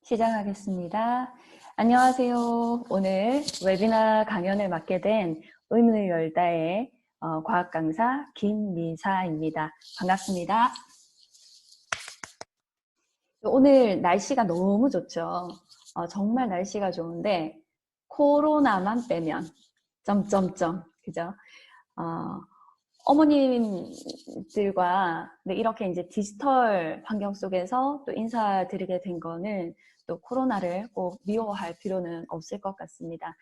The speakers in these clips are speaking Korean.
시작하겠습니다. 안녕하세요. 오늘 웨비나 강연을 맡게 된 의문을 열다의 과학 강사 김미사입니다. 반갑습니다. 오늘 날씨가 너무 좋죠. 정말 날씨가 좋은데 코로나만 빼면 점점점 그죠? 어머님들과 이렇게 이제 디지털 환경 속에서 또 인사드리게 된 거는 또 코로나를 꼭 미워할 필요는 없을 것 같습니다.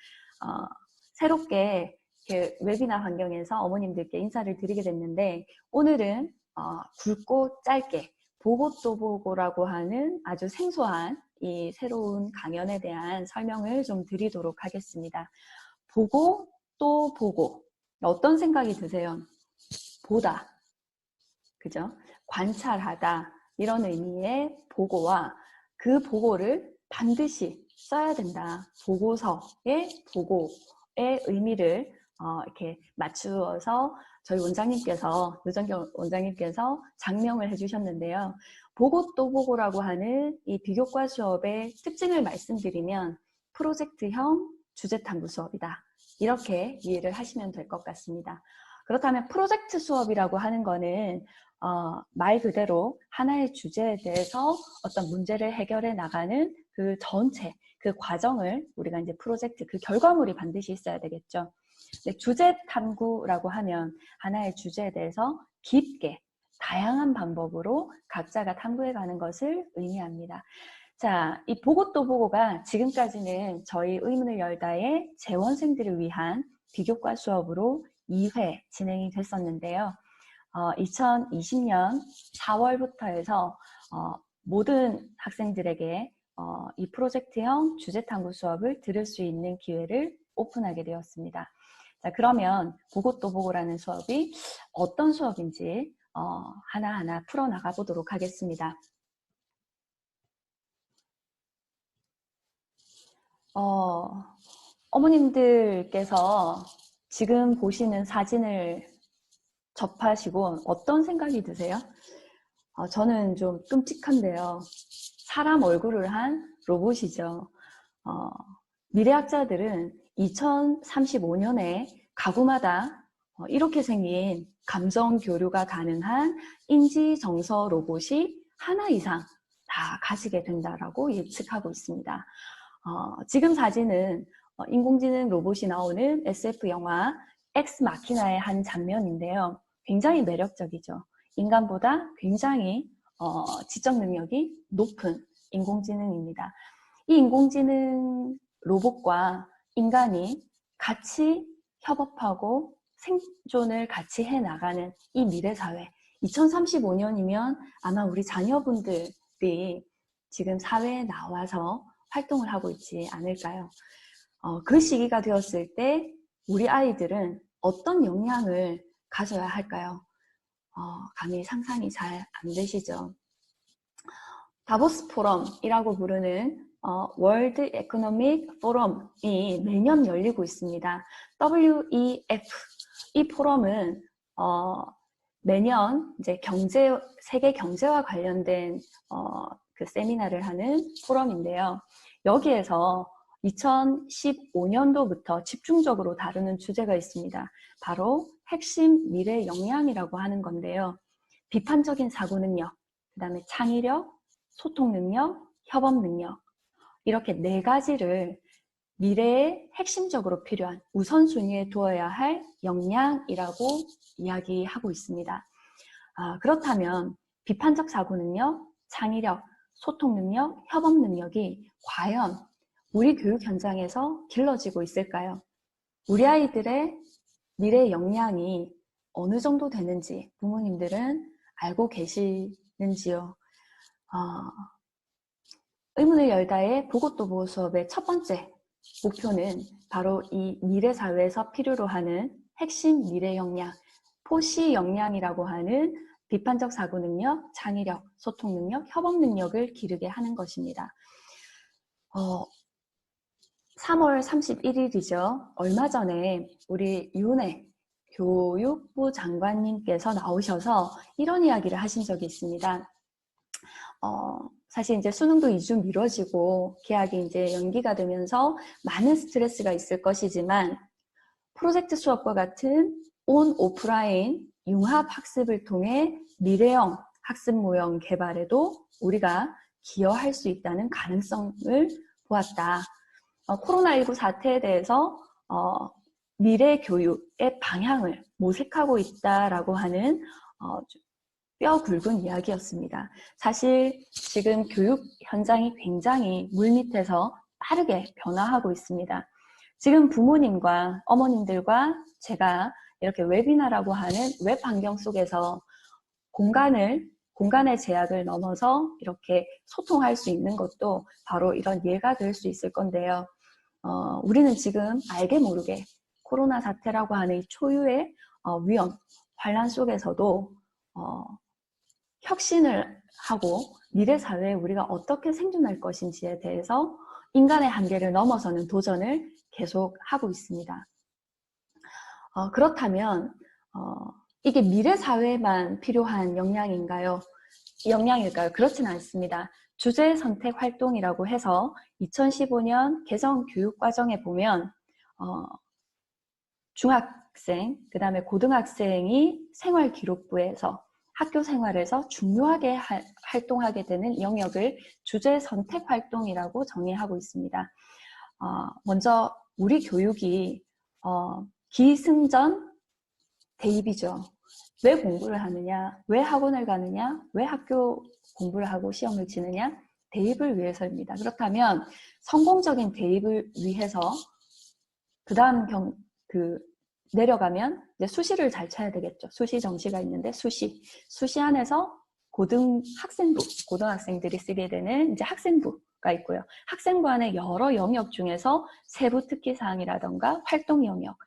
새롭게 이렇게 웨비나 환경에서 어머님들께 인사를 드리게 됐는데 오늘은 굵고 짧게 보고 또 보고라고 하는 아주 생소한 이 새로운 강연에 대한 설명을 좀 드리도록 하겠습니다. 보고 또 보고 어떤 생각이 드세요? 보다, 그죠? 관찰하다 이런 의미의 보고와 그 보고를 반드시 써야 된다. 보고서의 보고의 의미를 이렇게 맞추어서 저희 원장님께서 노정경 원장님께서 장명을 해주셨는데요. 보고 또 보고라고 하는 이 비교과 수업의 특징을 말씀드리면 프로젝트형 주제탐구 수업이다. 이렇게 이해를 하시면 될 것 같습니다. 그렇다면 프로젝트 수업이라고 하는 거는 말 그대로 하나의 주제에 대해서 어떤 문제를 해결해 나가는 그 전체, 그 과정을 우리가 이제 프로젝트, 그 결과물이 반드시 있어야 되겠죠. 주제 탐구라고 하면 하나의 주제에 대해서 깊게 다양한 방법으로 각자가 탐구해 가는 것을 의미합니다. 자, 이 보고 또 보고가 지금까지는 저희 의문을 열다의 재원생들을 위한 비교과 수업으로 2회 진행이 됐었는데요. 2020년 4월부터 해서 모든 학생들에게 이 프로젝트형 주제탐구 수업을 들을 수 있는 기회를 오픈하게 되었습니다. 자, 그러면 보고 또 보고라는 수업이 어떤 수업인지 하나하나 풀어나가 보도록 하겠습니다. 어머님들께서 지금 보시는 사진을 접하시고 어떤 생각이 드세요? 저는 좀 끔찍한데요. 사람 얼굴을 한 로봇이죠. 미래학자들은 2035년에 가구마다 이렇게 생긴 감정 교류가 가능한 인지정서 로봇이 하나 이상 다 가지게 된다라고 예측하고 있습니다. 지금 사진은 인공지능 로봇이 나오는 SF 영화 엑스마키나의 한 장면인데요. 굉장히 매력적이죠. 인간보다 굉장히 지적 능력이 높은 인공지능입니다. 이 인공지능 로봇과 인간이 같이 협업하고 생존을 같이 해나가는 이 미래사회 2035년이면 아마 우리 자녀분들이 지금 사회에 나와서 활동을 하고 있지 않을까요? 그 시기가 되었을 때 우리 아이들은 어떤 역량을 가져야 할까요? 감히 상상이 잘 안 되시죠? 다보스 포럼이라고 부르는 월드 에코노믹 포럼이 매년 열리고 있습니다. WEF 이 포럼은 매년 이제 세계 경제와 관련된 그 세미나를 하는 포럼인데요. 여기에서 2015년도부터 집중적으로 다루는 주제가 있습니다. 바로 핵심 미래 역량이라고 하는 건데요. 비판적인 사고 능력, 그 다음에 창의력, 소통 능력, 협업 능력 이렇게 네 가지를 미래에 핵심적으로 필요한 우선순위에 두어야 할 역량이라고 이야기하고 있습니다. 그렇다면 비판적 사고 능력, 창의력, 소통 능력, 협업 능력이 과연 우리 교육 현장에서 길러지고 있을까요? 우리 아이들의 미래 역량이 어느 정도 되는지 부모님들은 알고 계시는지요? 의문을 열다의 보고 또 보고 수업의 첫 번째 목표는 바로 이 미래 사회에서 필요로 하는 핵심 미래 역량, 포시 역량이라고 하는 비판적 사고 능력, 창의력, 소통 능력, 협업 능력을 기르게 하는 것입니다. 3월 31일이죠. 얼마 전에 우리 윤해 교육부 장관님께서 나오셔서 이런 이야기를 하신 적이 있습니다. 사실 이제 수능도 2주 미뤄지고 계약이 이제 연기가 되면서 많은 스트레스가 있을 것이지만 프로젝트 수업과 같은 온 오프라인 융합 학습을 통해 미래형 학습 모형 개발에도 우리가 기여할 수 있다는 가능성을 보았다. 코로나19 사태에 대해서 미래 교육의 방향을 모색하고 있다라고 하는 뼈 굵은 이야기였습니다. 사실 지금 교육 현장이 굉장히 물밑에서 빠르게 변화하고 있습니다. 지금 부모님과 어머님들과 제가 이렇게 웨비나라고 하는 웹 환경 속에서 공간의 제약을 넘어서 이렇게 소통할 수 있는 것도 바로 이런 예가 될 수 있을 건데요. 우리는 지금 알게 모르게 코로나 사태라고 하는 이 초유의 위험, 환란 속에서도 혁신을 하고 미래 사회에 우리가 어떻게 생존할 것인지에 대해서 인간의 한계를 넘어서는 도전을 계속하고 있습니다. 그렇다면 이게 미래 사회에만 필요한 역량일까요? 그렇지는 않습니다. 주제 선택 활동이라고 해서 2015년 개정 교육과정에 보면 중학생, 그 다음에 고등학생이 생활기록부에서 학교 생활에서 중요하게 활동하게 되는 영역을 주제 선택 활동이라고 정의하고 있습니다. 먼저 우리 교육이 기승전 대입이죠. 왜 공부를 하느냐, 왜 학원을 가느냐, 왜 학교 공부를 하고 시험을 치느냐, 대입을 위해서입니다. 그렇다면 성공적인 대입을 위해서 그 다음 내려가면 이제 수시를 잘 쳐야 되겠죠. 수시 정시가 있는데 수시 안에서 고등학생들이 쓰게 되는 이제 학생부가 있고요. 학생부 안에 여러 영역 중에서 세부 특기 사항이라던가 활동 영역.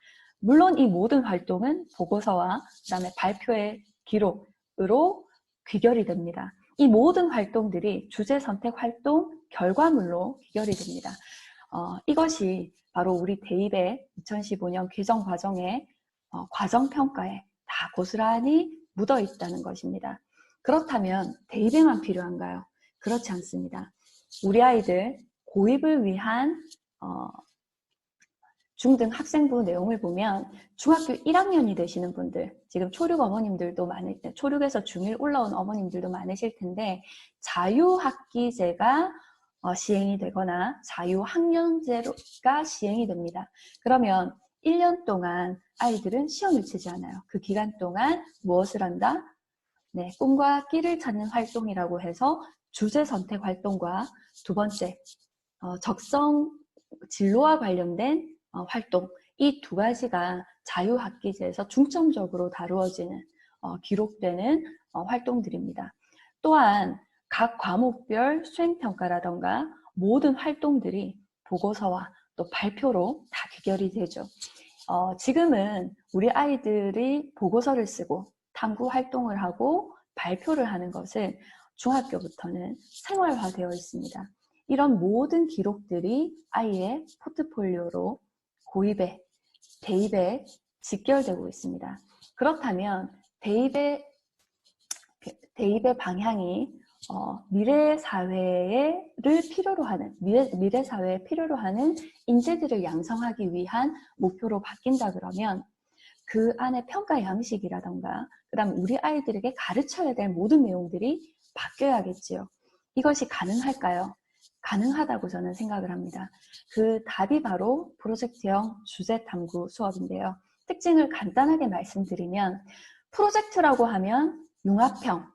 물론 이 모든 활동은 보고서와 그다음에 발표의 기록으로 귀결이 됩니다. 이 모든 활동들이 주제 선택 활동 결과물로 귀결이 됩니다. 이것이 바로 우리 대입의 2015년 개정 과정의 과정평가에 다 고스란히 묻어 있다는 것입니다. 그렇다면 대입에만 필요한가요? 그렇지 않습니다. 우리 아이들 고입을 위한 중등 학생부 내용을 보면 중학교 1학년이 되시는 분들, 지금 초육 어머님들도 초육에서 중1 올라온 어머님들도 많으실 텐데 자유학기제가 시행이 되거나 자유학년제가 시행이 됩니다. 그러면 1년 동안 아이들은 시험을 치지 않아요. 그 기간 동안 무엇을 한다? 네, 꿈과 끼를 찾는 활동이라고 해서 주제 선택 활동과 두 번째, 적성 진로와 관련된 활동, 이 두 가지가 자유학기제에서 중점적으로 다루어지는 기록되는 활동들입니다. 또한 각 과목별 수행평가라던가 모든 활동들이 보고서와 또 발표로 다 귀결이 되죠. 지금은 우리 아이들이 보고서를 쓰고 탐구 활동을 하고 발표를 하는 것은 중학교부터는 생활화되어 있습니다. 이런 모든 기록들이 아이의 포트폴리오로 고입에, 대입에 직결되고 있습니다. 그렇다면 대입의 방향이 미래 사회에 필요로 하는 인재들을 양성하기 위한 목표로 바뀐다 그러면 그 안에 평가 양식이라던가 그다음 우리 아이들에게 가르쳐야 될 모든 내용들이 바뀌어야겠지요. 이것이 가능할까요? 가능하다고 저는 생각을 합니다. 그 답이 바로 프로젝트형 주제 탐구 수업인데요. 특징을 간단하게 말씀드리면 프로젝트라고 하면 융합형,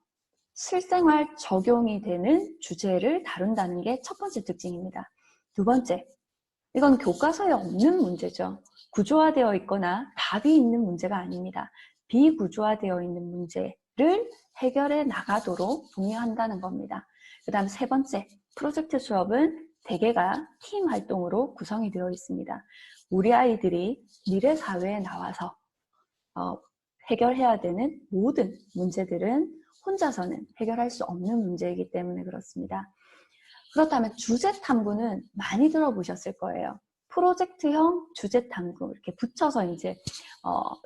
실생활 적용이 되는 주제를 다룬다는 게 첫 번째 특징입니다. 두 번째, 이건 교과서에 없는 문제죠. 구조화되어 있거나 답이 있는 문제가 아닙니다. 비구조화되어 있는 문제를 해결해 나가도록 독려한다는 겁니다. 그 다음 세 번째, 프로젝트 수업은 대개가 팀 활동으로 구성이 되어 있습니다. 우리 아이들이 미래 사회에 나와서 해결해야 되는 모든 문제들은 혼자서는 해결할 수 없는 문제이기 때문에 그렇습니다. 그렇다면 주제 탐구는 많이 들어보셨을 거예요. 프로젝트형 주제 탐구 이렇게 붙여서 이제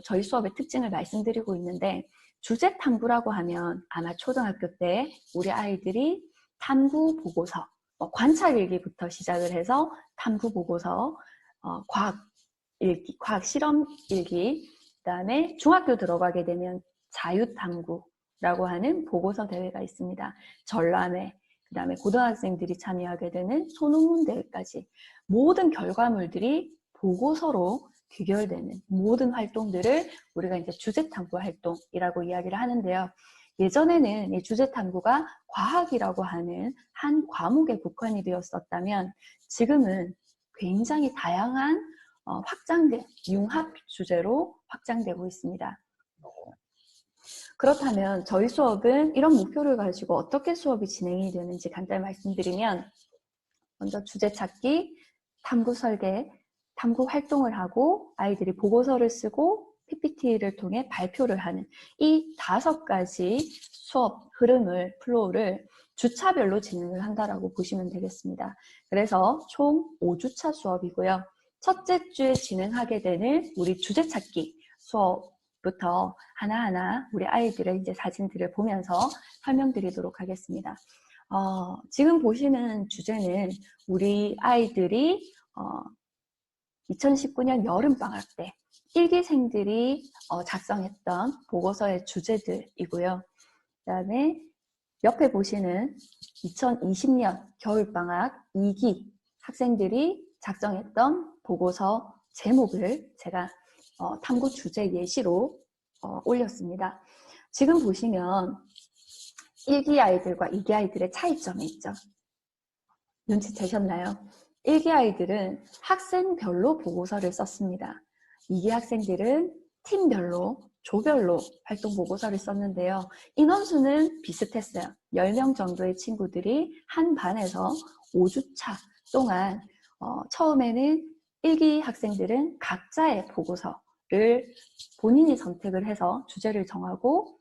저희 수업의 특징을 말씀드리고 있는데 주제 탐구라고 하면 아마 초등학교 때 우리 아이들이 탐구 보고서, 관찰 일기부터 시작을 해서 탐구 보고서, 과학 일기, 과학 실험 일기, 그다음에 중학교 들어가게 되면 자유 탐구라고 하는 보고서 대회가 있습니다. 전람회, 그다음에 고등학생들이 참여하게 되는 소논문 대회까지 모든 결과물들이 보고서로 귀결되는 모든 활동들을 우리가 이제 주제 탐구 활동이라고 이야기를 하는데요. 예전에는 이 주제 탐구가 과학이라고 하는 한 과목에 국한이 되었었다면 지금은 굉장히 다양한 확장된 융합 주제로 확장되고 있습니다. 그렇다면 저희 수업은 이런 목표를 가지고 어떻게 수업이 진행이 되는지 간단히 말씀드리면, 먼저 주제 찾기, 탐구 설계, 탐구 활동을 하고 아이들이 보고서를 쓰고 PPT를 통해 발표를 하는 이 5가지 수업 흐름을, 플로우를 주차별로 진행을 한다라고 보시면 되겠습니다. 그래서 총 5주차 수업이고요. 첫째 주에 진행하게 되는 우리 주제 찾기 수업부터 하나하나 우리 아이들의 이제 사진들을 보면서 설명드리도록 하겠습니다. 지금 보시는 주제는 우리 아이들이 2019년 여름방학 때 일기생들이 작성했던 보고서의 주제들이고요. 그 다음에 옆에 보시는 2020년 겨울방학 2기 학생들이 작성했던 보고서 제목을 제가 탐구 주제 예시로 올렸습니다. 지금 보시면 1기 아이들과 2기 아이들의 차이점이 있죠. 눈치채셨나요? 1기 아이들은 학생별로 보고서를 썼습니다. 2기 학생들은 팀별로, 조별로 활동 보고서를 썼는데요. 인원수는 비슷했어요. 10명 정도의 친구들이 한 반에서 5주차 동안 처음에는 1기 학생들은 각자의 보고서를 본인이 선택을 해서 주제를 정하고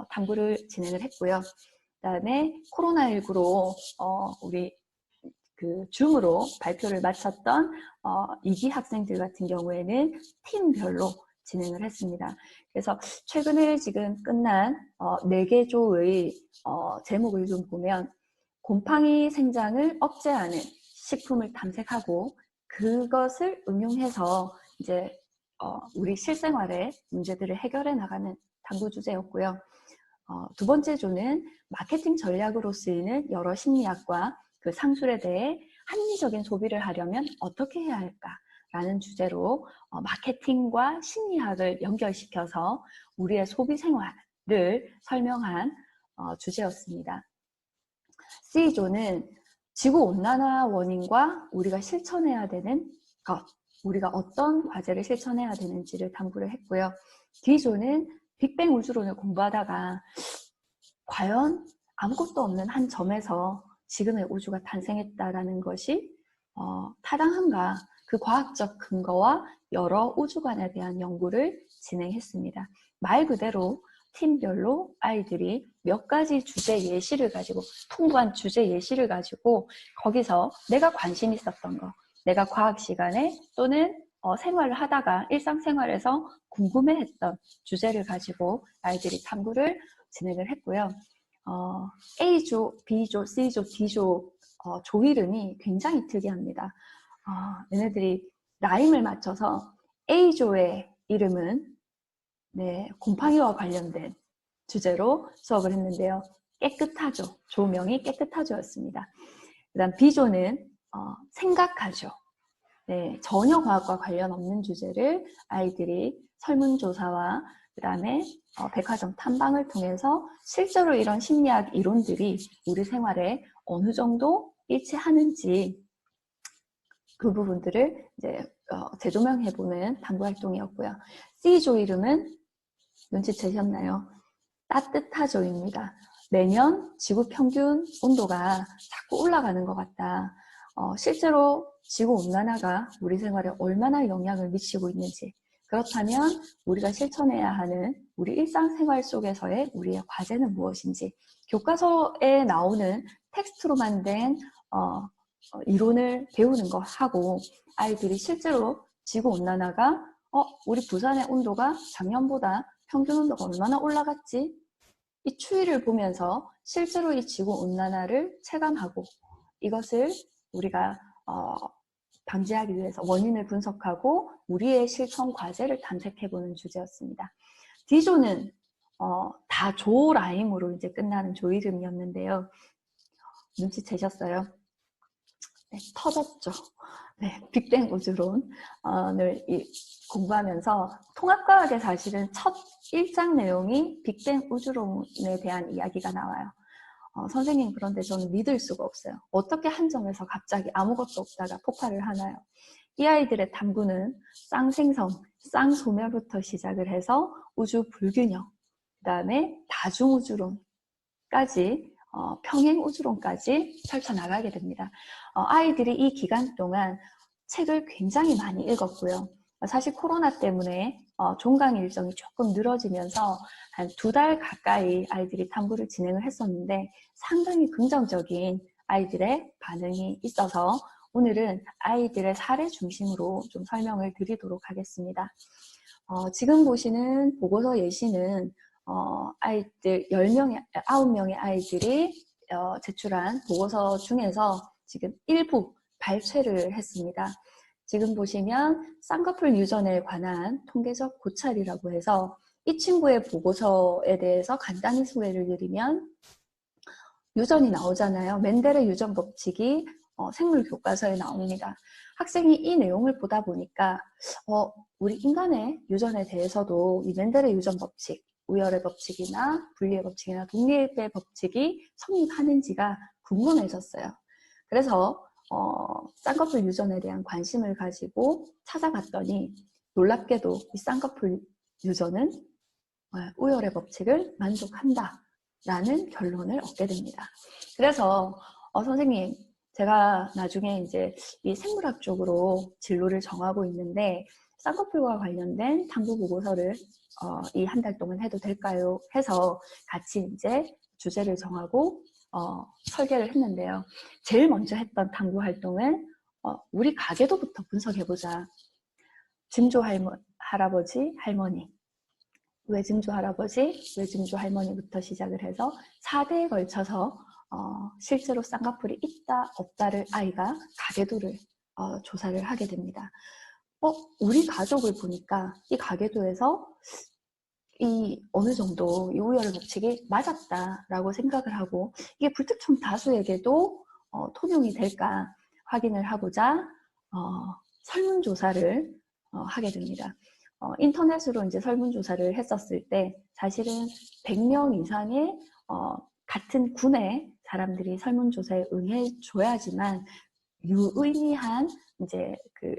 탐구를 진행을 했고요. 그 다음에 코로나19로 우리 줌으로 발표를 마쳤던 2기 학생들 같은 경우에는 팀별로 진행을 했습니다. 그래서 최근에 지금 끝난 4개 조의 제목을 좀 보면 곰팡이 생장을 억제하는 식품을 탐색하고 그것을 응용해서 이제 우리 실생활의 문제들을 해결해 나가는 탐구 주제였고요. 2번째 조는 마케팅 전략으로 쓰이는 여러 심리학과 그 상술에 대해 합리적인 소비를 하려면 어떻게 해야 할까라는 주제로 마케팅과 심리학을 연결시켜서 우리의 소비 생활을 설명한 주제였습니다. C조는 지구온난화 원인과 우리가 실천해야 되는 것, 우리가 어떤 과제를 실천해야 되는지를 탐구를 했고요. D조는 빅뱅 우주론을 공부하다가 과연 아무것도 없는 한 점에서 지금의 우주가 탄생했다라는 것이 타당한가, 그 과학적 근거와 여러 우주관에 대한 연구를 진행했습니다. 말 그대로 팀별로 아이들이 몇 가지 주제 예시를 가지고, 풍부한 주제 예시를 가지고 거기서 내가 관심 있었던 거, 내가 과학 시간에 또는 생활을 하다가 일상생활에서 궁금해했던 주제를 가지고 아이들이 탐구를 진행을 했고요. A조, B조, C조, D조 조 이름이 굉장히 특이합니다. 얘네들이 라임을 맞춰서 A조의 이름은 곰팡이와 관련된 주제로 수업을 했는데요. 깨끗하죠. 조명이 깨끗하죠였습니다. 그 다음 B조는 생각하죠. 전혀 과학과 관련 없는 주제를 아이들이 설문조사와 그 다음에 백화점 탐방을 통해서 실제로 이런 심리학 이론들이 우리 생활에 어느 정도 일치하는지 그 부분들을 이제 재조명해보는 탐구 활동이었고요. C조 이름은 눈치채셨나요? 따뜻하죠입니다. 매년 지구 평균 온도가 자꾸 올라가는 것 같다. 실제로 지구온난화가 우리 생활에 얼마나 영향을 미치고 있는지, 그렇다면 우리가 실천해야 하는 우리 일상생활 속에서의 우리의 과제는 무엇인지, 교과서에 나오는 텍스트로만 된 이론을 배우는 거 하고 아이들이 실제로 지구온난화가 우리 부산의 온도가 작년보다 평균 온도가 얼마나 올라갔지? 이 추이를 보면서 실제로 이 지구온난화를 체감하고 이것을 우리가 방지하기 위해서 원인을 분석하고 우리의 실천 과제를 탐색해보는 주제였습니다. D조는 다 조라임으로 이제 끝나는 조 이름이었는데요. 눈치채셨어요? 네, 터졌죠. 네, 빅뱅 우주론을 공부하면서 통합과학의 사실은 첫 1장 내용이 빅뱅 우주론에 대한 이야기가 나와요. 선생님, 그런데 저는 믿을 수가 없어요. 어떻게 한정에서 갑자기 아무것도 없다가 폭발을 하나요? 이 아이들의 탐구는 쌍생성, 쌍소멸부터 시작을 해서 우주 불균형, 그 다음에 다중우주론까지 평행우주론까지 펼쳐나가게 됩니다. 아이들이 이 기간 동안 책을 굉장히 많이 읽었고요. 사실 코로나 때문에 종강 일정이 조금 늘어지면서 한 2달 가까이 아이들이 탐구를 진행을 했었는데 상당히 긍정적인 아이들의 반응이 있어서 오늘은 아이들의 사례 중심으로 좀 설명을 드리도록 하겠습니다. 지금 보시는 보고서 예시는 아이들 9명의 아이들이 제출한 보고서 중에서 지금 일부 발췌를 했습니다. 지금 보시면 쌍꺼풀 유전에 관한 통계적 고찰이라고 해서 이 친구의 보고서에 대해서 간단히 소개를 드리면 유전이 나오잖아요. 멘델의 유전 법칙이 생물 교과서에 나옵니다. 학생이 이 내용을 보다 보니까 우리 인간의 유전에 대해서도 이 멘델의 유전 법칙, 우열의 법칙이나 분리의 법칙이나 독립의 법칙이 성립하는지가 궁금해졌어요. 그래서 쌍꺼풀 유전에 대한 관심을 가지고 찾아봤더니 놀랍게도 이 쌍꺼풀 유전은 우열의 법칙을 만족한다라는 결론을 얻게 됩니다. 그래서 선생님, 제가 나중에 이제 이 생물학 쪽으로 진로를 정하고 있는데 쌍꺼풀과 관련된 탐구 보고서를 이 한 달 동안 해도 될까요? 해서 같이 이제 주제를 정하고 설계를 했는데요. 제일 먼저 했던 탐구 활동은 우리 가계도부터 분석해보자. 증조 할아버지, 할머니, 외증조 할아버지, 외증조 할머니부터 시작을 해서 4대에 걸쳐서 실제로 쌍꺼풀이 있다, 없다를 아이가 가계도를 조사를 하게 됩니다. 우리 가족을 보니까 이 가계도에서 어느 정도 이 우열의 법칙이 맞았다라고 생각을 하고 이게 불특정 다수에게도 통용이 될까 확인을 하고자 설문조사를 하게 됩니다. 인터넷으로 이제 설문조사를 했었을 때 사실은 100명 이상의 같은 군의 사람들이 설문조사에 응해줘야지만 유의미한 이제 그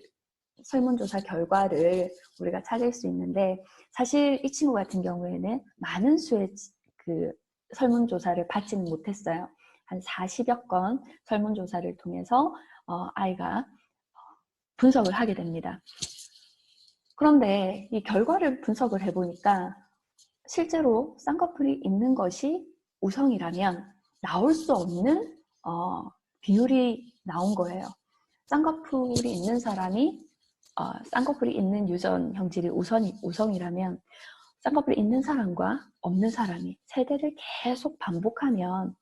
설문조사 결과를 우리가 찾을 수 있는데 사실 이 친구 같은 경우에는 많은 수의 그 설문조사를 받지는 못했어요. 한 40여 건 설문조사를 통해서 아이가 분석을 하게 됩니다. 그런데 이 결과를 분석을 해보니까 실제로 쌍꺼풀이 있는 것이 우성이라면 나올 수 없는 비율이 나온 거예요. 쌍꺼풀이 있는 사람이 쌍꺼풀이 있는 유전 형질이 우성이라면 쌍꺼풀이 있는 사람과 없는 사람이 세대를 계속 반복하면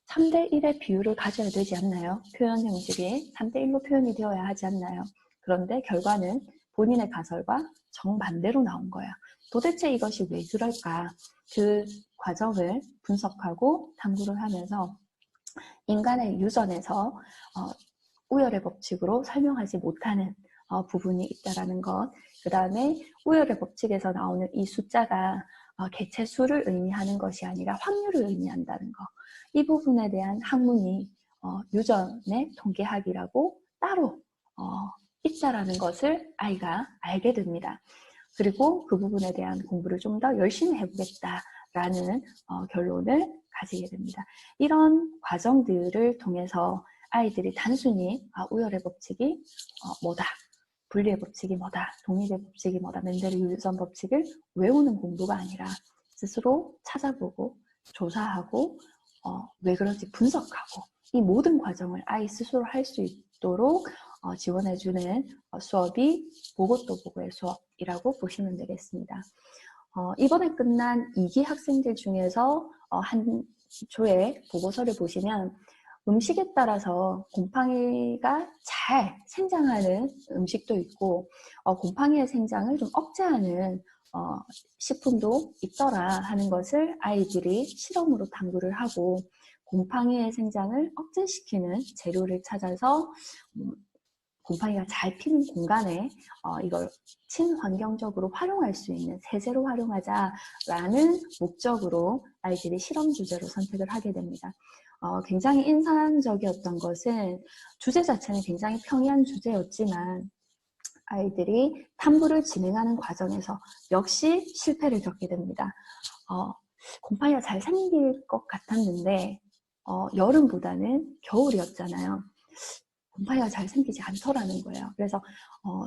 3대1의 비율을 가져야 되지 않나요? 표현 형질이 3대1로 표현이 되어야 하지 않나요? 그런데 결과는 본인의 가설과 정반대로 나온 거예요. 도대체 이것이 왜 그럴까? 그 과정을 분석하고 탐구를 하면서 인간의 유전에서 우열의 법칙으로 설명하지 못하는 부분이 있다라는 것, 그 다음에 우열의 법칙에서 나오는 이 숫자가 개체 수를 의미하는 것이 아니라 확률을 의미한다는 것, 이 부분에 대한 학문이 유전의 통계학이라고 따로 있다라는 것을 아이가 알게 됩니다. 그리고 그 부분에 대한 공부를 좀 더 열심히 해보겠다라는 결론을 가지게 됩니다. 이런 과정들을 통해서 아이들이 단순히 우열의 법칙이 뭐다, 분리의 법칙이 뭐다, 독립의 법칙이 뭐다, 멘델의 유전 법칙을 외우는 공부가 아니라 스스로 찾아보고 조사하고 왜 그런지 분석하고 이 모든 과정을 아이 스스로 할 수 있도록 지원해주는 수업이 보고 또 보고의 수업이라고 보시면 되겠습니다. 이번에 끝난 2기 학생들 중에서 한 조의 보고서를 보시면 음식에 따라서 곰팡이가 잘 생장하는 음식도 있고 곰팡이의 생장을 좀 억제하는 식품도 있더라 하는 것을 아이들이 실험으로 탐구를 하고 곰팡이의 생장을 억제시키는 재료를 찾아서 곰팡이가 잘 피는 공간에 이걸 친환경적으로 활용할 수 있는 세제로 활용하자라는 목적으로 아이들이 실험 주제로 선택을 하게 됩니다. 굉장히 인상적이었던 것은 주제 자체는 굉장히 평이한 주제였지만 아이들이 탐구를 진행하는 과정에서 역시 실패를 겪게 됩니다. 곰팡이가 잘 생길 것 같았는데 여름보다는 겨울이었잖아요. 곰팡이가 잘 생기지 않더라는 거예요. 그래서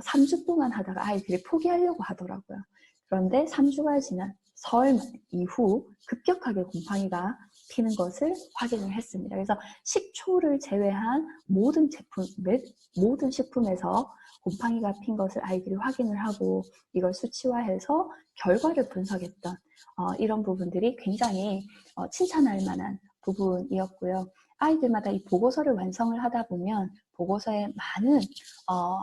3주 동안 하다가 아이들이 포기하려고 하더라고요. 그런데 3주가 지난 설 이후 급격하게 곰팡이가 피는 것을 확인을 했습니다. 그래서 식초를 제외한 모든 식품에서 곰팡이가 핀 것을 아이들이 확인을 하고 이걸 수치화해서 결과를 분석했던 이런 부분들이 굉장히 칭찬할 만한 부분이었고요. 아이들마다 이 보고서를 완성을 하다 보면 보고서에 많은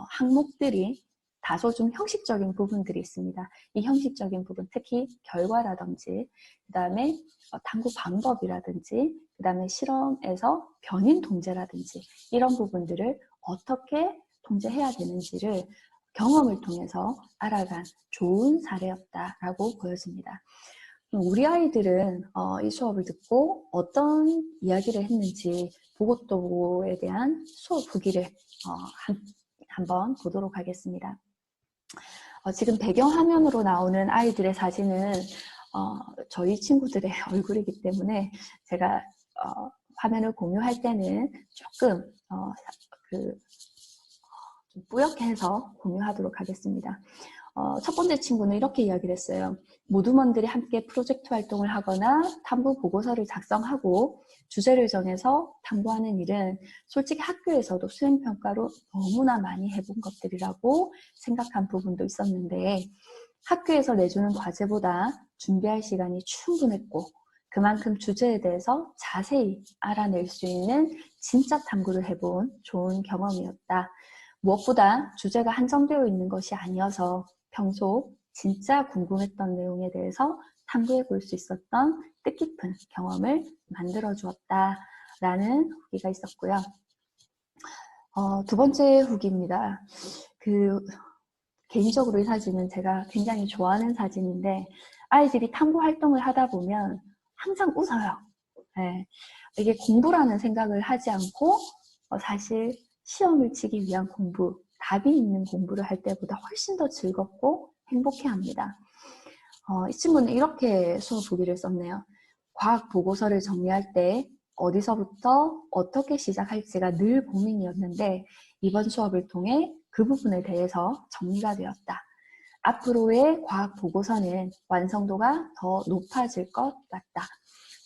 항목들이 다소 좀 형식적인 부분들이 있습니다. 이 형식적인 부분, 특히 결과라든지 그 다음에 탐구 방법이라든지 그 다음에 실험에서 변인 통제라든지 이런 부분들을 어떻게 통제해야 되는지를 경험을 통해서 알아간 좋은 사례였다라고 보여집니다. 우리 아이들은 이 수업을 듣고 어떤 이야기를 했는지 보고도에 대한 수업 후기를 한번 보도록 하겠습니다. 지금 배경화면으로 나오는 아이들의 사진은 저희 친구들의 얼굴이기 때문에 제가 화면을 공유할 때는 조금 좀 뿌옇게 해서 공유하도록 하겠습니다. 첫 번째 친구는 이렇게 이야기를 했어요. 모두먼들이 함께 프로젝트 활동을 하거나 탐구 보고서를 작성하고 주제를 정해서 탐구하는 일은 솔직히 학교에서도 수행평가로 너무나 많이 해본 것들이라고 생각한 부분도 있었는데 학교에서 내주는 과제보다 준비할 시간이 충분했고 그만큼 주제에 대해서 자세히 알아낼 수 있는 진짜 탐구를 해본 좋은 경험이었다. 무엇보다 주제가 한정되어 있는 것이 아니어서 평소 진짜 궁금했던 내용에 대해서 탐구해 볼 수 있었던 뜻깊은 경험을 만들어 주었다라는 후기가 있었고요. 두 번째 후기입니다. 개인적으로 이 사진은 제가 굉장히 좋아하는 사진인데 아이들이 탐구 활동을 하다 보면 항상 웃어요. 네. 이게 공부라는 생각을 하지 않고 사실 시험을 치기 위한 공부, 답이 있는 공부를 할 때보다 훨씬 더 즐겁고 행복해합니다. 이 친구는 이렇게 수업 후기를 썼네요. 과학 보고서를 정리할 때 어디서부터 어떻게 시작할지가 늘 고민이었는데 이번 수업을 통해 그 부분에 대해서 정리가 되었다. 앞으로의 과학 보고서는 완성도가 더 높아질 것 같다.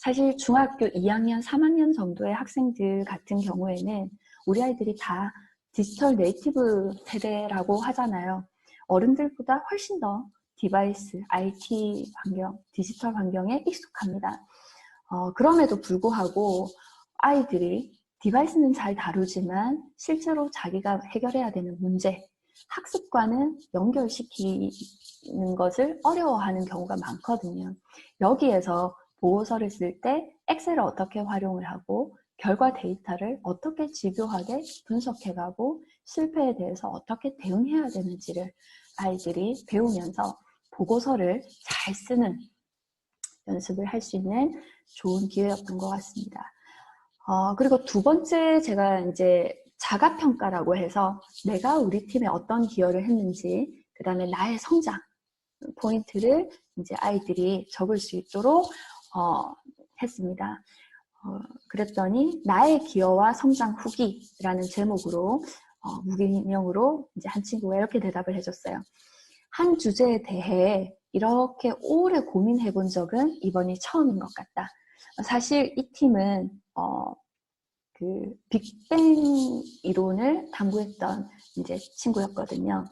사실 중학교 2학년, 3학년 정도의 학생들 같은 경우에는 우리 아이들이 다 디지털 네이티브 세대라고 하잖아요. 어른들보다 훨씬 더 디바이스, IT 환경, 디지털 환경에 익숙합니다. 그럼에도 불구하고 아이들이 디바이스는 잘 다루지만 실제로 자기가 해결해야 되는 문제, 학습과는 연결시키는 것을 어려워하는 경우가 많거든요. 여기에서 보고서를 쓸 때 엑셀을 어떻게 활용을 하고 결과 데이터를 어떻게 집요하게 분석해가고 실패에 대해서 어떻게 대응해야 되는지를 아이들이 배우면서 보고서를 잘 쓰는 연습을 할 수 있는 좋은 기회였던 것 같습니다. 그리고 두 번째 제가 이제 자가평가라고 해서 내가 우리 팀에 어떤 기여를 했는지 그 다음에 나의 성장 포인트를 이제 아이들이 적을 수 있도록 했습니다. 그랬더니 나의 기여와 성장 후기라는 제목으로 무기명으로 이제 한 친구가 이렇게 대답을 해줬어요. 한 주제에 대해 이렇게 오래 고민해 본 적은 이번이 처음인 것 같다. 사실 이 팀은 그 빅뱅 이론을 탐구했던 이제 친구였거든요.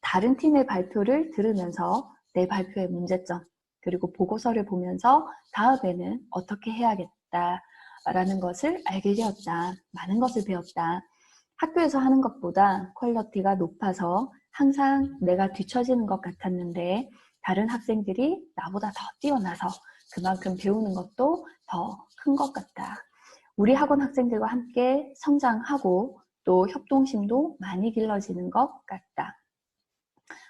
다른 팀의 발표를 들으면서 내 발표의 문제점, 그리고 보고서를 보면서 다음에는 어떻게 해야겠다라는 것을 알게 되었다. 많은 것을 배웠다. 학교에서 하는 것보다 퀄리티가 높아서 항상 내가 뒤처지는 것 같았는데 다른 학생들이 나보다 더 뛰어나서 그만큼 배우는 것도 더 큰 것 같다. 우리 학원 학생들과 함께 성장하고 또 협동심도 많이 길러지는 것 같다.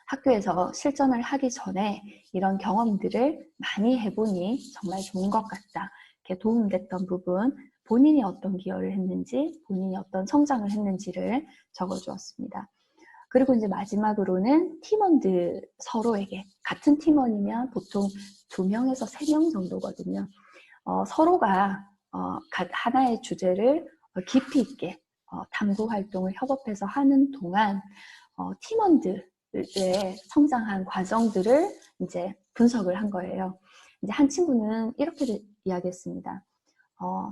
학교에서 실전을 하기 전에 이런 경험들을 많이 해보니 정말 좋은 것 같다. 이렇게 도움됐던 부분, 본인이 어떤 기여를 했는지, 본인이 어떤 성장을 했는지를 적어주었습니다. 그리고 이제 마지막으로는 팀원들 서로에게, 같은 팀원이면 보통 2명에서 3명 정도거든요. 서로가 하나의 주제를 깊이 있게 탐구 활동을 협업해서 하는 동안 팀원들의 성장한 과정들을 이제 분석을 한 거예요. 이제 한 친구는 이렇게 이야기했습니다.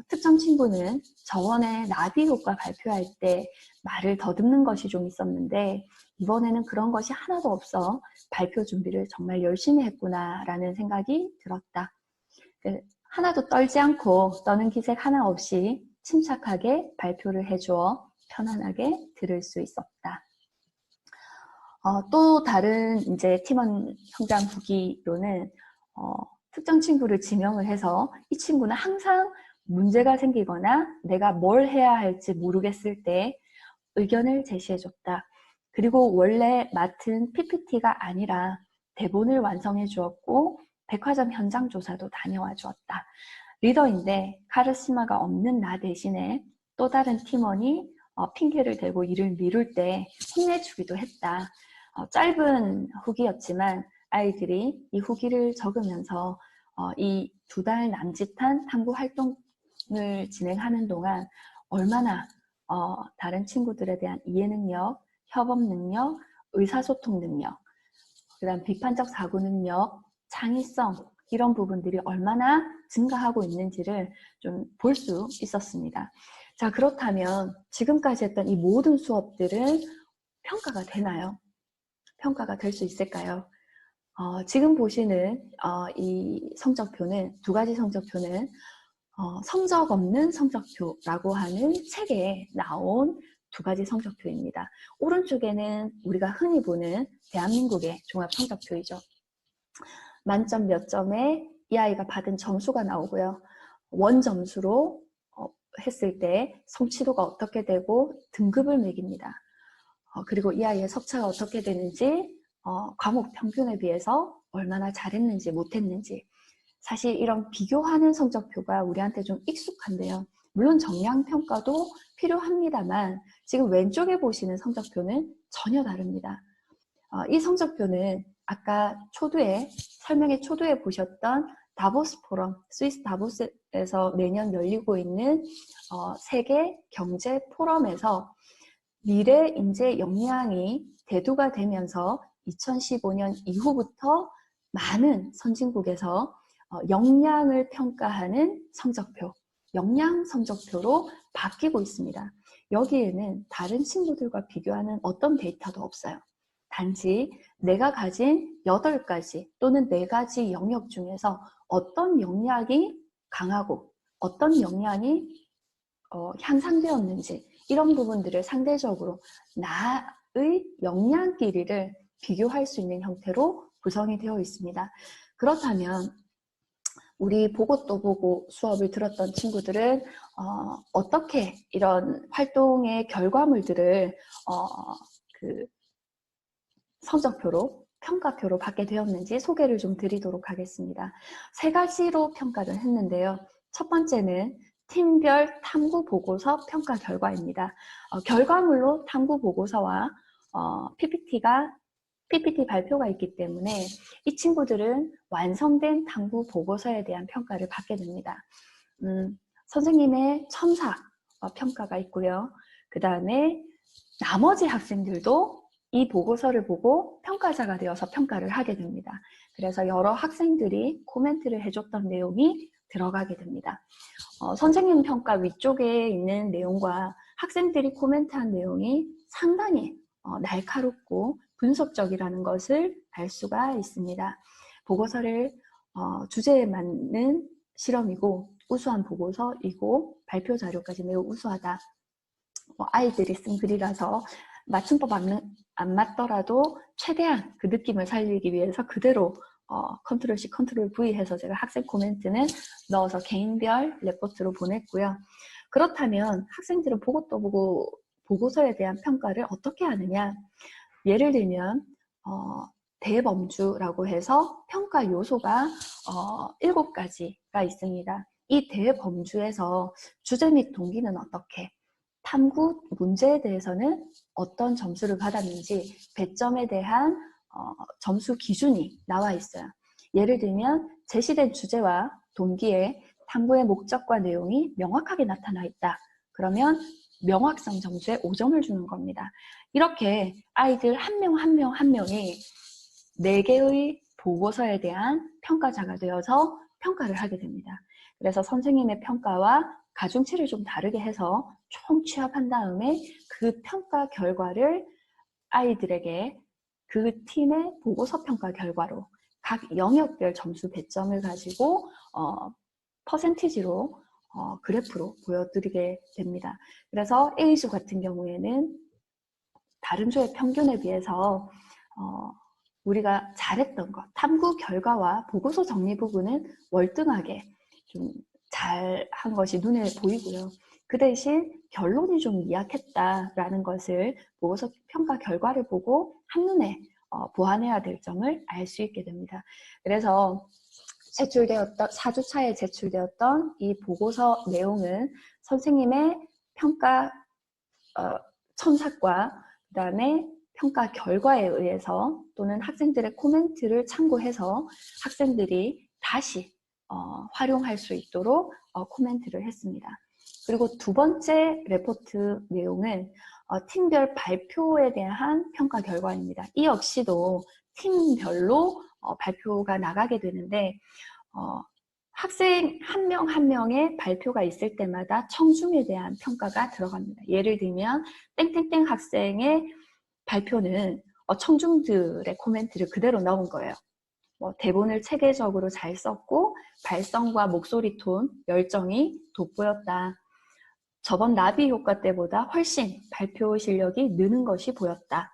특정 친구는 저번에 나비 효과 발표할 때 말을 더듬는 것이 좀 있었는데 이번에는 그런 것이 하나도 없어 발표 준비를 정말 열심히 했구나라는 생각이 들었다. 하나도 떨지 않고 떠는 기색 하나 없이 침착하게 발표를 해주어 편안하게 들을 수 있었다. 또 다른 이제 팀원 성장 후기로는 특정 친구를 지명을 해서 이 친구는 항상 문제가 생기거나 내가 뭘 해야 할지 모르겠을 때 의견을 제시해줬다. 그리고 원래 맡은 PPT가 아니라 대본을 완성해 주었고 백화점 현장 조사도 다녀와 주었다. 리더인데 카리스마가 없는 나 대신에 또 다른 팀원이 핑계를 대고 일을 미룰 때 혼내주기도 했다. 짧은 후기였지만 아이들이 이 후기를 적으면서 이 2달 남짓한 탐구 활동을 진행하는 동안 얼마나 다른 친구들에 대한 이해 능력, 협업 능력, 의사소통 능력, 그다음 비판적 사고 능력, 창의성 이런 부분들이 얼마나 증가하고 있는지를 좀 볼 수 있었습니다. 자, 그렇다면 지금까지 했던 이 모든 수업들은 평가가 되나요? 평가가 될 수 있을까요? 지금 보시는 이 성적표는 2가지 성적표는 성적 없는 성적표라고 하는 책에 나온 2가지 성적표입니다. 오른쪽에는 우리가 흔히 보는 대한민국의 종합성적표이죠. 만점 몇 점에 이 아이가 받은 점수가 나오고요. 원점수로 했을 때 성취도가 어떻게 되고 등급을 매깁니다. 그리고 이 아이의 석차가 어떻게 되는지 과목 평균에 비해서 얼마나 잘했는지 못했는지 사실 이런 비교하는 성적표가 우리한테 좀 익숙한데요. 물론 정량평가도 필요합니다만 지금 왼쪽에 보시는 성적표는 전혀 다릅니다. 이 성적표는 아까 설명의 초두에 보셨던 다보스 포럼, 스위스 다보스에서 매년 열리고 있는 세계 경제 포럼에서 미래 인재 역량이 대두가 되면서 2015년 이후부터 많은 선진국에서 역량을 평가하는 성적표, 역량 성적표로 바뀌고 있습니다. 여기에는 다른 친구들과 비교하는 어떤 데이터도 없어요. 단지 내가 가진 8가지 또는 4가지 영역 중에서 어떤 역량이 강하고 어떤 역량이 향상되었는지 이런 부분들을 상대적으로 나의 역량 길이를 비교할 수 있는 형태로 구성이 되어 있습니다. 그렇다면 우리 보고 또 보고 수업을 들었던 친구들은 어떻게 이런 활동의 결과물들을 성적표로 평가표로 받게 되었는지 소개를 좀 드리도록 하겠습니다. 3가지로 평가를 했는데요. 첫 번째는 팀별 탐구 보고서 평가 결과입니다. 결과물로 탐구 보고서와 PPT 발표가 있기 때문에 이 친구들은 완성된 탐구 보고서에 대한 평가를 받게 됩니다. 선생님의 첨삭 평가가 있고요. 그 다음에 나머지 학생들도 이 보고서를 보고 평가자가 되어서 평가를 하게 됩니다. 그래서 여러 학생들이 코멘트를 해줬던 내용이 들어가게 됩니다. 선생님 평가 위쪽에 있는 내용과 학생들이 코멘트한 내용이 상당히 날카롭고 분석적이라는 것을 알 수가 있습니다. 보고서를 주제에 맞는 실험이고 우수한 보고서이고 발표 자료까지 매우 우수하다. 아이들이 쓴 글이라서 맞춤법 안 맞더라도 최대한 그 느낌을 살리기 위해서 그대로 컨트롤 C, 컨트롤 V 해서 제가 학생 코멘트는 넣어서 개인별 레포트로 보냈고요. 그렇다면 학생들은 보고 또 보고 보고서에 대한 평가를 어떻게 하느냐. 예를 들면 대범주라고 해서 평가 요소가 7가지가 있습니다. 이 대범주에서 주제 및 동기는 어떻게, 탐구 문제에 대해서는 어떤 점수를 받았는지 배점에 대한 점수 기준이 나와 있어요. 예를 들면 제시된 주제와 동기에 탐구의 목적과 내용이 명확하게 나타나 있다. 그러면 명확성 점수에 5점을 주는 겁니다. 이렇게 아이들 한 명 한 명 한 명이 4개의 보고서에 대한 평가자가 되어서 평가를 하게 됩니다. 그래서 선생님의 평가와 가중치를 좀 다르게 해서 총 취합한 다음에 그 평가 결과를 아이들에게 그 팀의 보고서 평가 결과로 각 영역별 점수 배점을 가지고 퍼센티지로 그래프로 보여드리게 됩니다. 그래서 A조 같은 경우에는 다른 조의 평균에 비해서 우리가 잘했던 것, 탐구 결과와 보고서 정리 부분은 월등하게 좀 잘한 것이 눈에 보이고요. 그 대신 결론이 좀 미약했다라는 것을 보고서 평가 결과를 보고 한눈에 보완해야 될 점을 알 수 있게 됩니다. 그래서 4주차에 제출되었던 이 보고서 내용은 선생님의 평가 첨삭과 그 다음에 평가 결과에 의해서 또는 학생들의 코멘트를 참고해서 학생들이 다시 활용할 수 있도록 코멘트를 했습니다. 그리고 두 번째 레포트 내용은 팀별 발표에 대한 평가 결과입니다. 이 역시도 팀별로 발표가 나가게 되는데 학생 한 명 한 명의 발표가 있을 때마다 청중에 대한 평가가 들어갑니다. 예를 들면 땡땡땡 학생의 발표는 청중들의 코멘트를 그대로 넣은 거예요. 대본을 체계적으로 잘 썼고 발성과 목소리 톤, 열정이 돋보였다. 저번 나비 효과 때보다 훨씬 발표 실력이 느는 것이 보였다.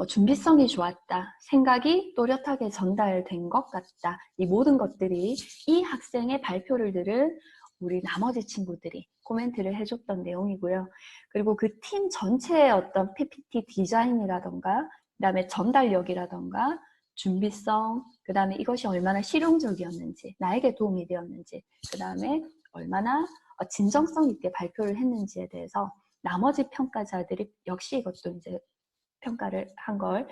준비성이 좋았다. 생각이 또렷하게 전달된 것 같다. 이 모든 것들이 이 학생의 발표를 들은 우리 나머지 친구들이 코멘트를 해줬던 내용이고요. 그리고 그 팀 전체의 어떤 PPT 디자인이라던가, 그 다음에 전달력이라던가, 준비성, 그 다음에 이것이 얼마나 실용적이었는지, 나에게 도움이 되었는지, 그 다음에 얼마나 진정성 있게 발표를 했는지에 대해서 나머지 평가자들이 역시 이것도 이제 평가를 한 걸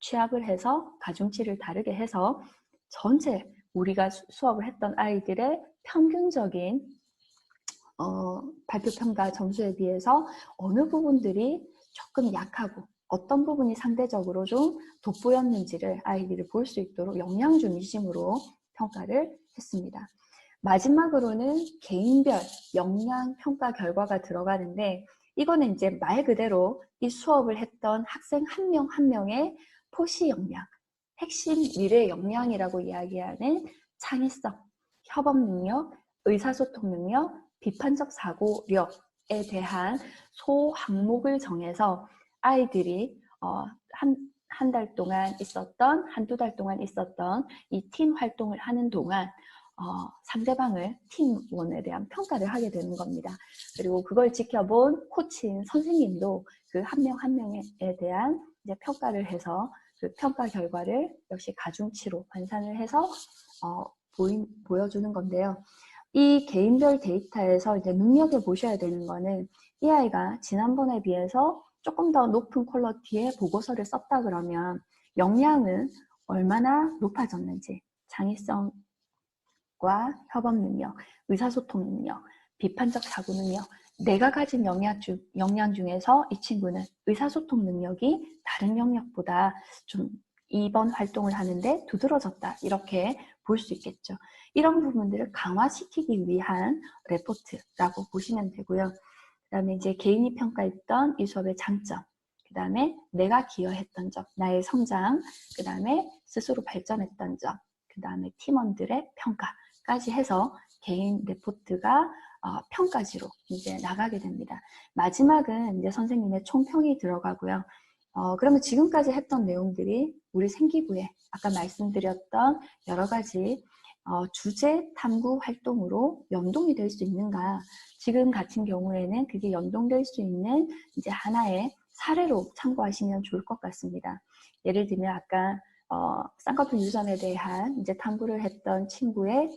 취합을 해서 가중치를 다르게 해서 전체 우리가 수업을 했던 아이들의 평균적인 발표 평가 점수에 비해서 어느 부분들이 조금 약하고 어떤 부분이 상대적으로 좀 돋보였는지를 아이들이 볼 수 있도록 영양주 미심으로 평가를 했습니다. 마지막으로는 개인별 역량 평가 결과가 들어가는데 이거는 이제 말 그대로 이 수업을 했던 학생 한 명 한 명의 포시 역량, 핵심 미래 역량이라고 이야기하는 창의성, 협업 능력, 의사소통 능력, 비판적 사고력에 대한 소 항목을 정해서 아이들이 한 달 동안 있었던, 한두 달 동안 있었던 이 팀 활동을 하는 동안 상대방을 팀원에 대한 평가를 하게 되는 겁니다. 그리고 그걸 지켜본 코치인 선생님도 그 한 명 한 명에 대한 이제 평가를 해서 그 평가 결과를 역시 가중치로 환산을 해서 보여주는 건데요. 이 개인별 데이터에서 이제 눈여겨보셔야 되는 거는 이 아이가 지난번에 비해서 조금 더 높은 퀄리티의 보고서를 썼다 그러면 역량은 얼마나 높아졌는지, 창의성 협업 능력, 의사소통 능력, 비판적 사고 능력, 내가 가진 역량 중에서 이 친구는 의사소통 능력이 다른 영역보다 좀 이번 활동을 하는데 두드러졌다. 이렇게 볼 수 있겠죠. 이런 부분들을 강화시키기 위한 레포트라고 보시면 되고요. 그 다음에 이제 개인이 평가했던 이 수업의 장점, 그 다음에 내가 기여했던 점, 나의 성장, 그 다음에 스스로 발전했던 점, 그 다음에 팀원들의 평가까지 해서 개인 레포트가 평가지로 이제 나가게 됩니다. 마지막은 이제 선생님의 총평이 들어가고요. 그러면 지금까지 했던 내용들이 우리 생기부에 아까 말씀드렸던 여러 가지 주제 탐구 활동으로 연동이 될 수 있는가? 지금 같은 경우에는 그게 연동될 수 있는 이제 하나의 사례로 참고하시면 좋을 것 같습니다. 예를 들면 아까 쌍꺼풀 유전에 대한 이제 탐구를 했던 친구의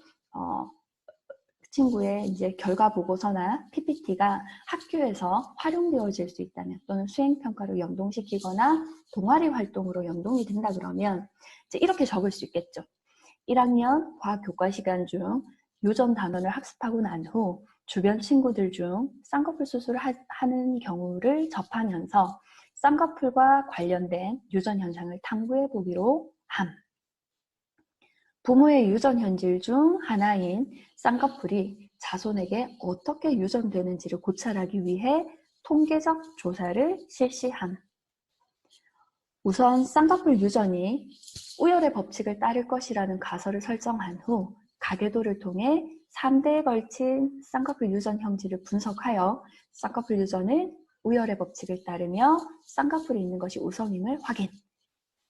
이제 결과 보고서나 PPT가 학교에서 활용되어질 수 있다면, 또는 수행평가로 연동시키거나 동아리 활동으로 연동이 된다 그러면 이제 이렇게 적을 수 있겠죠. 1학년 과학 교과 시간 중 유전 단원을 학습하고 난 후 주변 친구들 중 쌍꺼풀 수술을 하는 경우를 접하면서 쌍꺼풀과 관련된 유전 현상을 탐구해 보기로 함. 부모의 유전 현질 중 하나인 쌍꺼풀이 자손에게 어떻게 유전되는지를 고찰하기 위해 통계적 조사를 실시함. 우선 쌍꺼풀 유전이 우열의 법칙을 따를 것이라는 가설을 설정한 후 가계도를 통해 3대에 걸친 쌍꺼풀 유전 형질을 분석하여 쌍꺼풀 유전은 우열의 법칙을 따르며 쌍꺼풀이 있는 것이 우성임을 확인.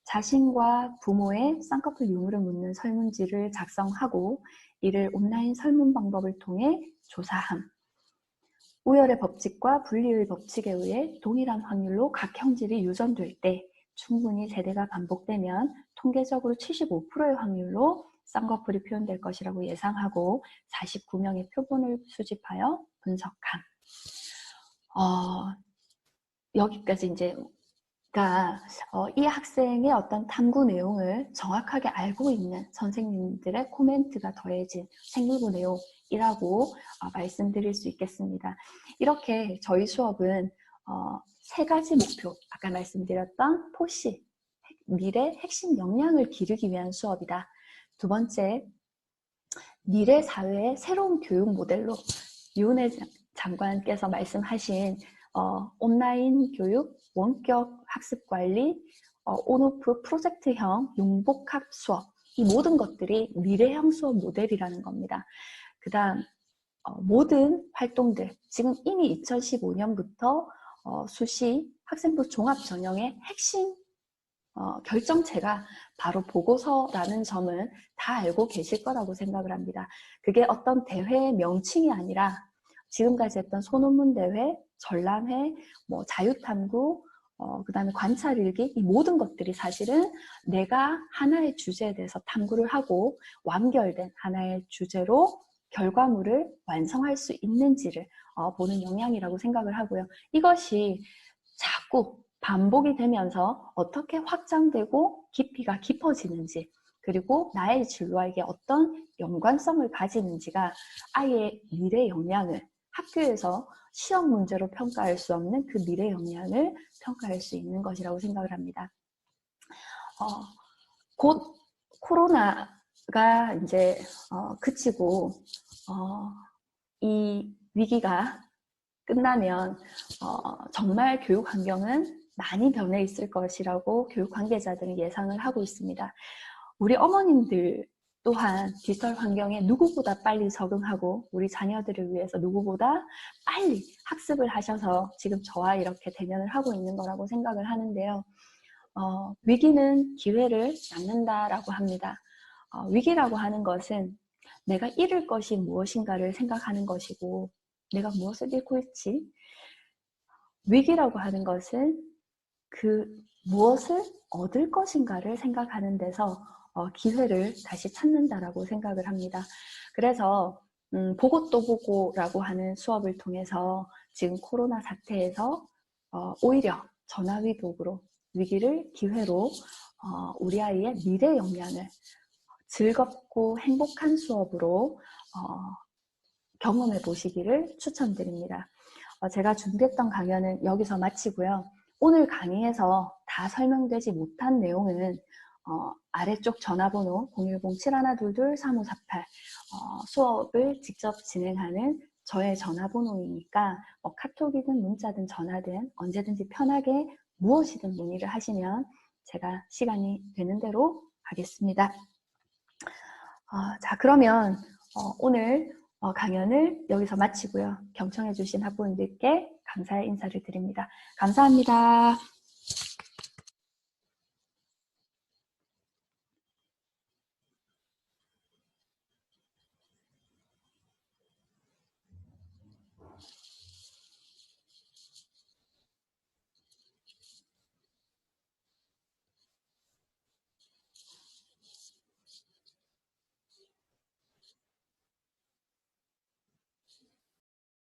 자신과 부모의 쌍꺼풀 유무를 묻는 설문지를 작성하고 이를 온라인 설문 방법을 통해 조사함. 우열의 법칙과 분리의 법칙에 의해 동일한 확률로 각 형질이 유전될 때 충분히 세대가 반복되면 통계적으로 75%의 확률로 쌍꺼풀이 표현될 것이라고 예상하고 49명의 표본을 수집하여 분석함. 여기까지 이제 이 학생의 어떤 탐구 내용을 정확하게 알고 있는 선생님들의 코멘트가 더해진 생기부 내용이라고 말씀드릴 수 있겠습니다. 이렇게 저희 수업은 3가지 목표, 아까 말씀드렸던 포시, 미래 핵심 역량을 기르기 위한 수업이다. 두 번째, 미래 사회의 새로운 교육 모델로 유은혜 장관께서 말씀하신 온라인 교육, 원격 학습관리, 온오프 프로젝트형 융복합 수업, 이 모든 것들이 미래형 수업 모델이라는 겁니다. 그 다음 모든 활동들, 지금 이미 2015년부터 수시 학생부 종합전형의 핵심 결정체가 바로 보고서라는 점은 다 알고 계실 거라고 생각을 합니다. 그게 어떤 대회의 명칭이 아니라 지금까지 했던 소논문 대회, 전람회, 자유탐구, 그 다음에 관찰일기, 이 모든 것들이 사실은 내가 하나의 주제에 대해서 탐구를 하고 완결된 하나의 주제로 결과물을 완성할 수 있는지를 보는 역량이라고 생각을 하고요. 이것이 자꾸 반복이 되면서 어떻게 확장되고 깊이가 깊어지는지, 그리고 나의 진로에게 어떤 연관성을 가지는지가 아예 미래 역량을, 학교에서 시험 문제로 평가할 수 없는 그 미래 역량을 평가할 수 있는 것이라고 생각을 합니다. 곧 코로나가 이제 그치고 이 위기가 끝나면 정말 교육 환경은 많이 변해 있을 것이라고 교육 관계자들은 예상을 하고 있습니다. 우리 어머님들 또한 디지털 환경에 누구보다 빨리 적응하고 우리 자녀들을 위해서 누구보다 빨리 학습을 하셔서 지금 저와 이렇게 대면을 하고 있는 거라고 생각을 하는데요. 위기는 기회를 낳는다라고 합니다. 위기라고 하는 것은 내가 잃을 것이 무엇인가를 생각하는 것이고, 내가 무엇을 잃고 있지? 위기라고 하는 것은 그 무엇을 얻을 것인가를 생각하는 데서 기회를 다시 찾는다라고 생각을 합니다. 그래서 보고 또 보고라고 하는 수업을 통해서 지금 코로나 사태에서 오히려 전화위 도구로 위기를 기회로 우리 아이의 미래 역량을 즐겁고 행복한 수업으로 경험해 보시기를 추천드립니다. 제가 준비했던 강연은 여기서 마치고요. 오늘 강의에서 다 설명되지 못한 내용은 아래쪽 전화번호 010-7122-3548 수업을 직접 진행하는 저의 전화번호이니까 카톡이든 문자든 전화든 언제든지 편하게 무엇이든 문의를 하시면 제가 시간이 되는 대로 하겠습니다. 자, 그러면 오늘 강연을 여기서 마치고요. 경청해 주신 학부모님들께 감사의 인사를 드립니다. 감사합니다.